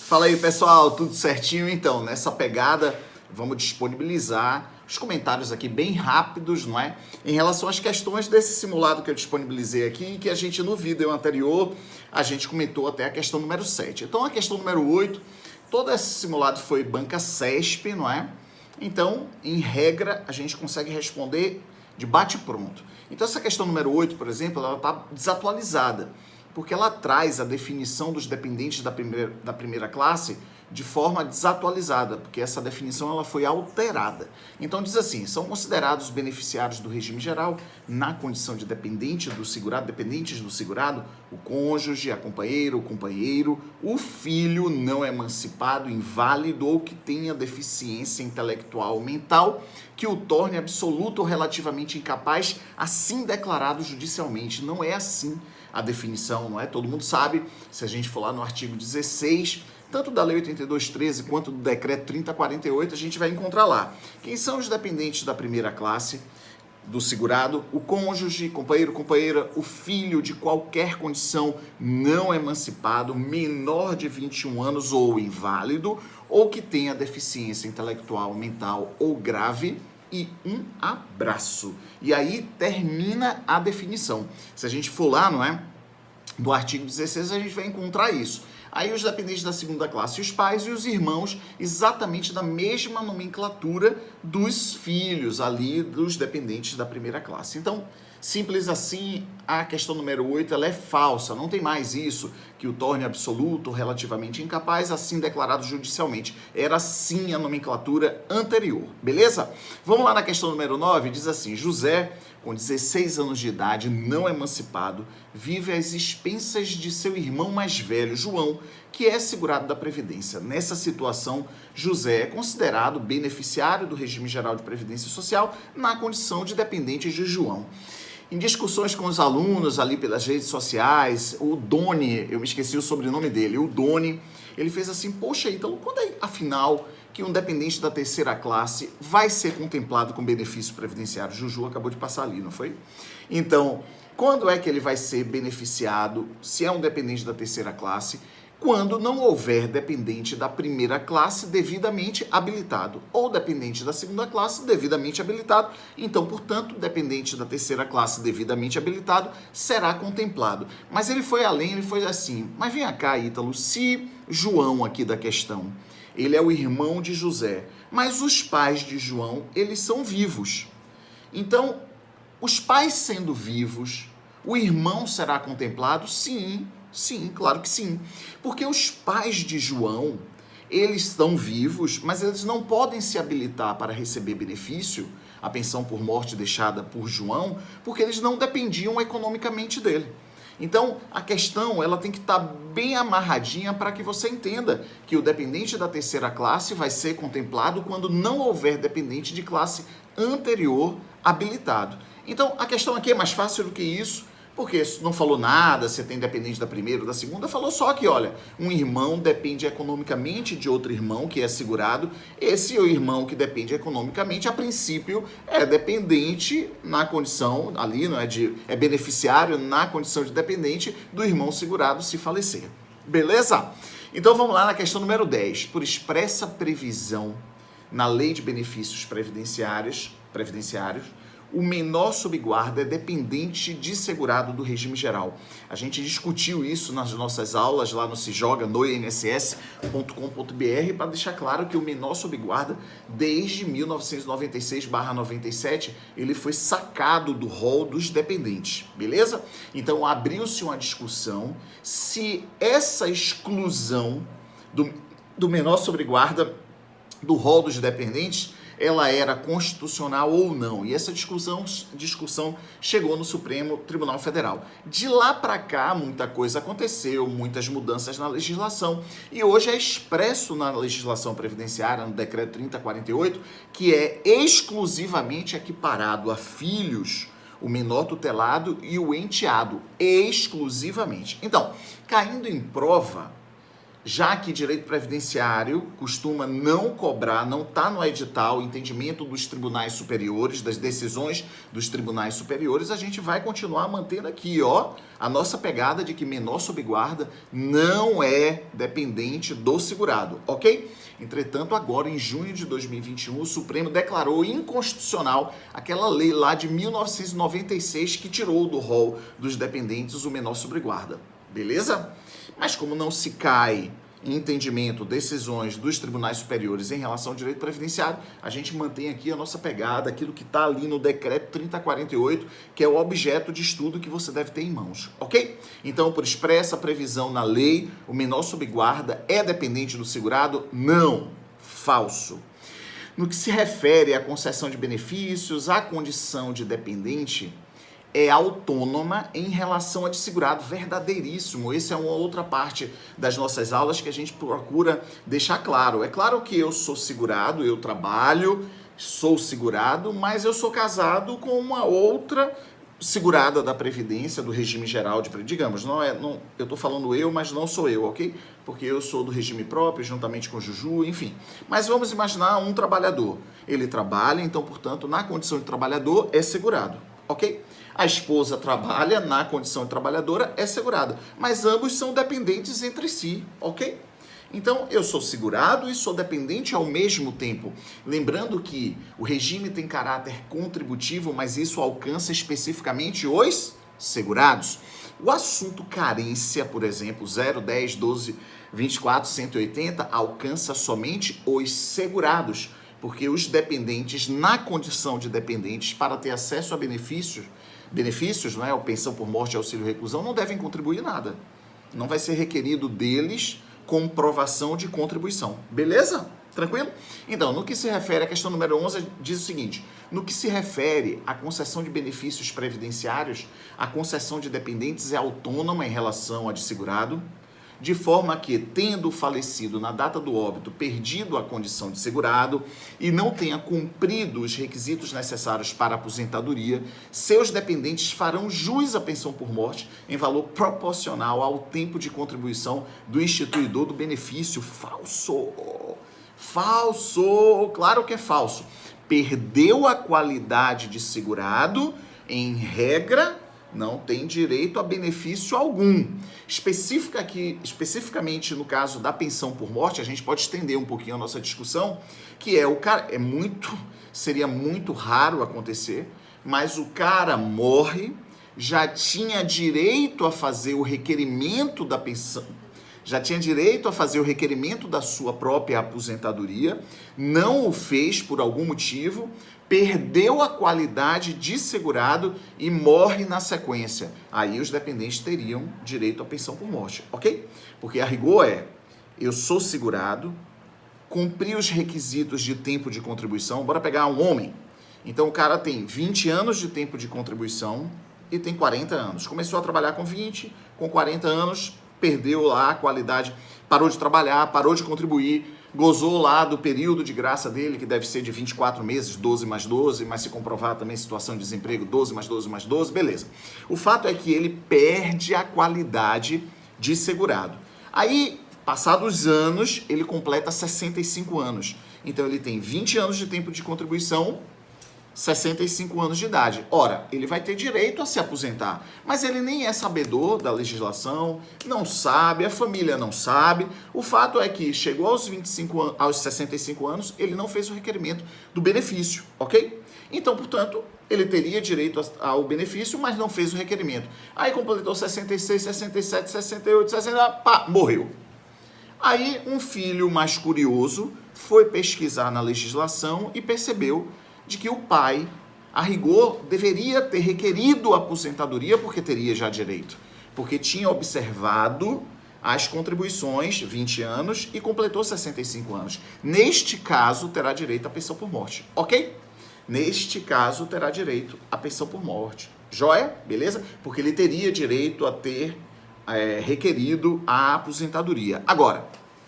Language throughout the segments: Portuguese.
Fala aí, pessoal, tudo certinho? Então, nessa pegada, vamos disponibilizar os comentários aqui bem rápidos, não é? Em relação às questões desse simulado que eu disponibilizei aqui, que a gente no vídeo anterior, a gente comentou até a questão número 7. Então, a questão número 8, todo esse simulado foi banca CESP, não é? Então, em regra, a gente consegue responder de bate-pronto. Então, essa questão número 8, por exemplo, ela está desatualizada, porque ela traz a definição dos dependentes da primeira classe de forma desatualizada, porque essa definição ela foi alterada. Então diz assim, são considerados beneficiários do regime geral na condição de dependentes do segurado, o cônjuge, a companheira, o companheiro, o filho não emancipado, inválido ou que tenha deficiência intelectual ou mental que o torne absoluto ou relativamente incapaz, assim declarado judicialmente. Não é assim a definição, não é? Todo mundo sabe, se a gente for lá no artigo 16, tanto da Lei 8213 quanto do Decreto 3048, a gente vai encontrar lá. Quem são os dependentes da primeira classe do segurado? O cônjuge, companheiro, companheira, o filho de qualquer condição não emancipado, menor de 21 anos ou inválido, ou que tenha deficiência intelectual, mental ou grave, e um abraço. E aí termina a definição. Se a gente for lá, não é? Do artigo 16, a gente vai encontrar isso. Aí os dependentes da segunda classe, os pais e os irmãos, exatamente da mesma nomenclatura dos filhos ali, dos dependentes da primeira classe. Então, simples assim, a questão número 8, ela é falsa, não tem mais isso, que o torne absoluto, relativamente incapaz, assim declarado judicialmente. Era sim a nomenclatura anterior, beleza? Vamos lá na questão número 9, diz assim, José, com 16 anos de idade, não emancipado, vive às expensas de seu irmão mais velho, João, que é segurado da Previdência. Nessa situação, José é considerado beneficiário do regime geral de Previdência Social na condição de dependente de João. Em discussões com os alunos ali pelas redes sociais, o Doni, eu me esqueci o sobrenome dele, o Doni, ele fez assim, poxa, Ítalo, quando é, afinal, que um dependente da terceira classe vai ser contemplado com benefício previdenciário? Juju acabou de passar ali, não foi? Então, quando é que ele vai ser beneficiado, se é um dependente da terceira classe? Quando não houver dependente da primeira classe devidamente habilitado, ou dependente da segunda classe devidamente habilitado, então, portanto, dependente da terceira classe devidamente habilitado será contemplado. Mas ele foi além, ele foi assim, mas vem cá, Ítalo, se João aqui da questão, ele é o irmão de José, mas os pais de João, eles são vivos. Então, os pais sendo vivos, o irmão será contemplado? Sim. Sim, claro que sim. Porque os pais de João, eles estão vivos, mas eles não podem se habilitar para receber benefício, a pensão por morte deixada por João, porque eles não dependiam economicamente dele. Então, a questão ela tem que estar bem amarradinha para que você entenda que o dependente da terceira classe vai ser contemplado quando não houver dependente de classe anterior habilitado. Então, a questão aqui é mais fácil do que isso, porque não falou nada, se tem dependente da primeira ou da segunda, falou só que, olha, um irmão depende economicamente de outro irmão que é segurado, esse irmão que depende economicamente, a princípio, é dependente na condição, ali, não é, é beneficiário na condição de dependente do irmão segurado se falecer. Beleza? Então vamos lá na questão número 10. Por expressa previsão na Lei de Benefícios Previdenciários, o menor sob guarda é dependente de segurado do regime geral. A gente discutiu isso nas nossas aulas lá no Sijoga, no inss.com.br, para deixar claro que o menor sob guarda, desde 1996/97, ele foi sacado do rol dos dependentes, beleza? Então, abriu-se uma discussão se essa exclusão do menor sob guarda do rol dos dependentes ela era constitucional ou não. E essa discussão chegou no Supremo Tribunal Federal. De lá para cá, muita coisa aconteceu, muitas mudanças na legislação, e hoje é expresso na legislação previdenciária, no Decreto 3048, que é exclusivamente equiparado a filhos, o menor tutelado e o enteado, exclusivamente. Então, caindo em prova, já que direito previdenciário costuma não cobrar, não está no edital, o entendimento dos tribunais superiores, das decisões dos tribunais superiores, a gente vai continuar mantendo aqui, ó, a nossa pegada de que menor sob guarda não é dependente do segurado, ok? Entretanto, agora em junho de 2021, o Supremo declarou inconstitucional aquela lei lá de 1996 que tirou do rol dos dependentes o menor sob guarda, beleza? Mas como não se cai em entendimento decisões dos tribunais superiores em relação ao direito previdenciário, a gente mantém aqui a nossa pegada, aquilo que está ali no decreto 3048, que é o objeto de estudo que você deve ter em mãos, ok? Então, por expressa previsão na lei, o menor sob guarda é dependente do segurado? Não, falso. No que se refere à concessão de benefícios, a condição de dependente é autônoma em relação a de segurado, verdadeiríssimo. Essa é uma outra parte das nossas aulas que a gente procura deixar claro. É claro que eu sou segurado, eu trabalho, sou segurado, mas eu sou casado com uma outra segurada da Previdência, do regime geral de, digamos, eu estou falando eu, mas não sou eu, ok? Porque eu sou do regime próprio, juntamente com o Juju, enfim. Mas vamos imaginar um trabalhador. Ele trabalha, então, portanto, na condição de trabalhador, é segurado, ok? A esposa trabalha na condição de trabalhadora, é segurada. Mas ambos são dependentes entre si, ok? Então, eu sou segurado e sou dependente ao mesmo tempo. Lembrando que o regime tem caráter contributivo, mas isso alcança especificamente os segurados. O assunto carência, por exemplo, 0, 10, 12, 24, 180, alcança somente os segurados, porque os dependentes, na condição de dependentes, para ter acesso a benefícios, não é? A pensão por morte e auxílio reclusão, não devem contribuir nada. Não vai ser requerido deles comprovação de contribuição. Beleza? Tranquilo? Então, no que se refere à questão número 11, diz o seguinte: no que se refere à concessão de benefícios previdenciários, a concessão de dependentes é autônoma em relação a de segurado, de forma que, tendo falecido na data do óbito, perdido a condição de segurado e não tenha cumprido os requisitos necessários para a aposentadoria, seus dependentes farão jus à pensão por morte em valor proporcional ao tempo de contribuição do instituidor do benefício. Falso! Falso! Claro que é falso. Perdeu a qualidade de segurado, em regra, não tem direito a benefício algum. Especificamente no caso da pensão por morte, a gente pode estender um pouquinho a nossa discussão, que é o cara, seria muito raro acontecer, mas o cara morre, já tinha direito a fazer o requerimento da pensão, já tinha direito a fazer o requerimento da sua própria aposentadoria, não o fez por algum motivo, perdeu a qualidade de segurado e morre na sequência. Aí os dependentes teriam direito à pensão por morte, ok? Porque a rigor eu sou segurado, cumpri os requisitos de tempo de contribuição, bora pegar um homem. Então o cara tem 20 anos de tempo de contribuição e tem 40 anos. Começou a trabalhar com 20, com 40 anos, perdeu lá a qualidade, parou de trabalhar, parou de contribuir, gozou lá do período de graça dele, que deve ser de 24 meses, 12 mais 12, mas se comprovar também situação de desemprego, 12 mais 12 mais 12, beleza. O fato é que ele perde a qualidade de segurado. Aí, passados anos, ele completa 65 anos. Então, ele tem 20 anos de tempo de contribuição, 65 anos de idade. Ora, ele vai ter direito a se aposentar, mas ele nem é sabedor da legislação, não sabe, a família não sabe. O fato é que chegou aos 65 anos, ele não fez o requerimento do benefício, ok? Então, portanto, ele teria direito ao benefício, mas não fez o requerimento. Aí completou 66, 67, 68, 60, pá, morreu. Aí um filho mais curioso foi pesquisar na legislação e percebeu de que o pai, a rigor, deveria ter requerido a aposentadoria porque teria já direito, porque tinha observado as contribuições, 20 anos, e completou 65 anos. Neste caso, terá direito à pensão por morte, ok? Neste caso, terá direito à pensão por morte. Joia? Beleza? Porque ele teria direito a ter requerido a aposentadoria. Agora,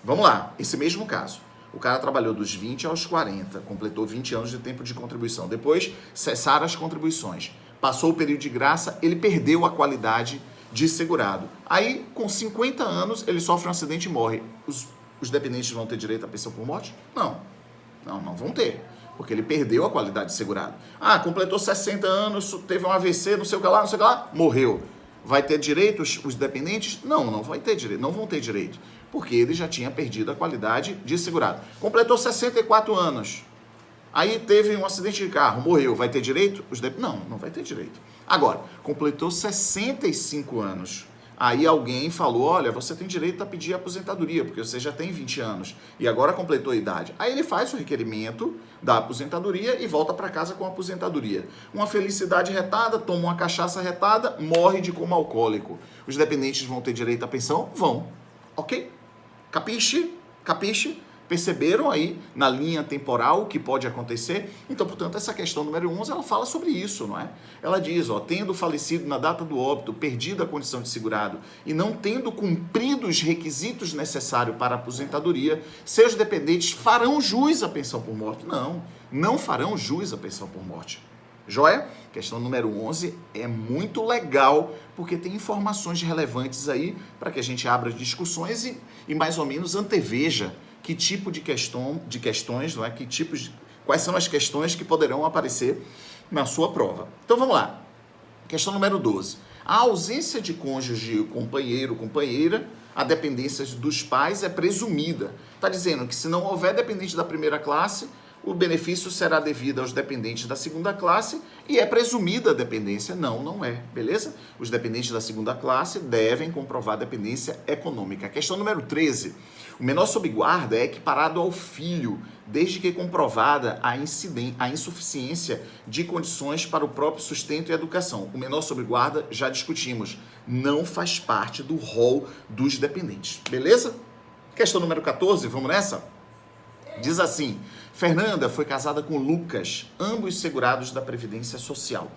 vamos lá, esse mesmo caso. O cara trabalhou dos 20 aos 40, completou 20 anos de tempo de contribuição. Depois, cessaram as contribuições. Passou o período de graça, ele perdeu a qualidade de segurado. Aí, com 50 anos, ele sofre um acidente e morre. Os dependentes vão ter direito à pensão por morte? Não. Não vão ter. Porque ele perdeu a qualidade de segurado. Ah, completou 60 anos, teve um AVC, não sei o que lá, morreu. Vai ter direito os dependentes? Não vai ter direito, não vão ter direito. Porque ele já tinha perdido a qualidade de segurado. Completou 64 anos. Aí teve um acidente de carro, morreu. Vai ter direito? Não vai ter direito. Agora, completou 65 anos. Aí alguém falou, olha, você tem direito a pedir aposentadoria, porque você já tem 20 anos e agora completou a idade. Aí ele faz o requerimento da aposentadoria e volta para casa com a aposentadoria. Uma felicidade retada, toma uma cachaça retada, morre de coma alcoólico. Os dependentes vão ter direito à pensão? Vão. Ok? Capiche? Perceberam aí na linha temporal o que pode acontecer? Então, portanto, essa questão número 11, ela fala sobre isso, não é? Ela diz, tendo falecido na data do óbito, perdido a condição de segurado e não tendo cumprido os requisitos necessários para a aposentadoria, seus dependentes farão jus à pensão por morte? Não farão jus à pensão por morte. Joia? Questão número 11 é muito legal, porque tem informações relevantes aí para que a gente abra discussões e mais ou menos anteveja que tipo de questões, não é? Quais são as questões que poderão aparecer na sua prova. Então vamos lá. Questão número 12. A ausência de cônjuge, companheiro, companheira, a dependência dos pais é presumida. Está dizendo que se não houver dependente da primeira classe, o benefício será devido aos dependentes da segunda classe e é presumida a dependência. Não é, beleza? Os dependentes da segunda classe devem comprovar a dependência econômica. Questão número 13. O menor sob guarda é equiparado ao filho, desde que comprovada a insuficiência de condições para o próprio sustento e educação. O menor sob guarda, já discutimos, não faz parte do rol dos dependentes. Beleza? Questão número 14, vamos nessa? Diz assim, Fernanda foi casada com Lucas, ambos segurados da Previdência Social.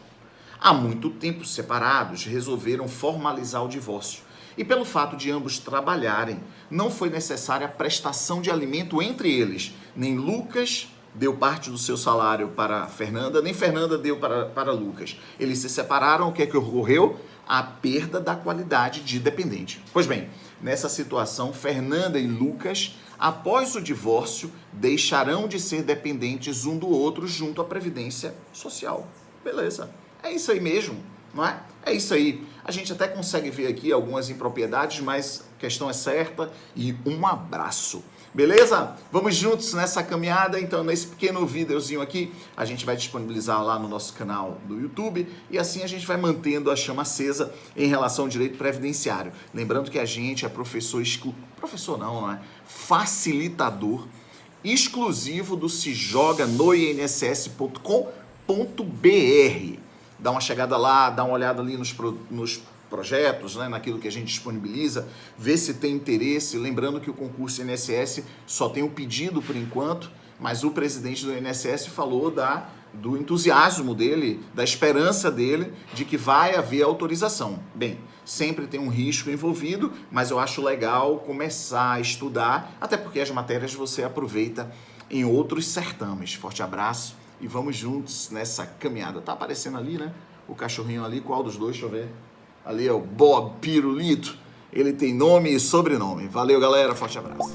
Há muito tempo separados, resolveram formalizar o divórcio. E pelo fato de ambos trabalharem, não foi necessária a prestação de alimento entre eles. Nem Lucas deu parte do seu salário para Fernanda, nem Fernanda deu para Lucas. Eles se separaram, o que é que ocorreu? A perda da qualidade de dependente. Pois bem, nessa situação, Fernanda e Lucas, após o divórcio, deixarão de ser dependentes um do outro junto à Previdência Social. Beleza, é isso aí mesmo, não é? É isso aí. A gente até consegue ver aqui algumas impropriedades, mas a questão é certa e um abraço. Beleza? Vamos juntos nessa caminhada. Então, nesse pequeno videozinho aqui, a gente vai disponibilizar lá no nosso canal do YouTube e assim a gente vai mantendo a chama acesa em relação ao direito previdenciário. Lembrando que a gente é facilitador exclusivo do Se Joga no INSS.com.br. Dá uma chegada lá, dá uma olhada ali nos projetos, né, naquilo que a gente disponibiliza, vê se tem interesse. Lembrando que o concurso INSS só tem o pedido por enquanto, mas o presidente do INSS falou do entusiasmo dele, da esperança dele de que vai haver autorização. Bem, sempre tem um risco envolvido, mas eu acho legal começar a estudar, até porque as matérias você aproveita em outros certames. Forte abraço e vamos juntos nessa caminhada. Tá aparecendo ali, né? O cachorrinho ali, qual dos dois? Deixa eu ver. Ali é o Bob Pirulito. Ele tem nome e sobrenome. Valeu, galera. Forte abraço.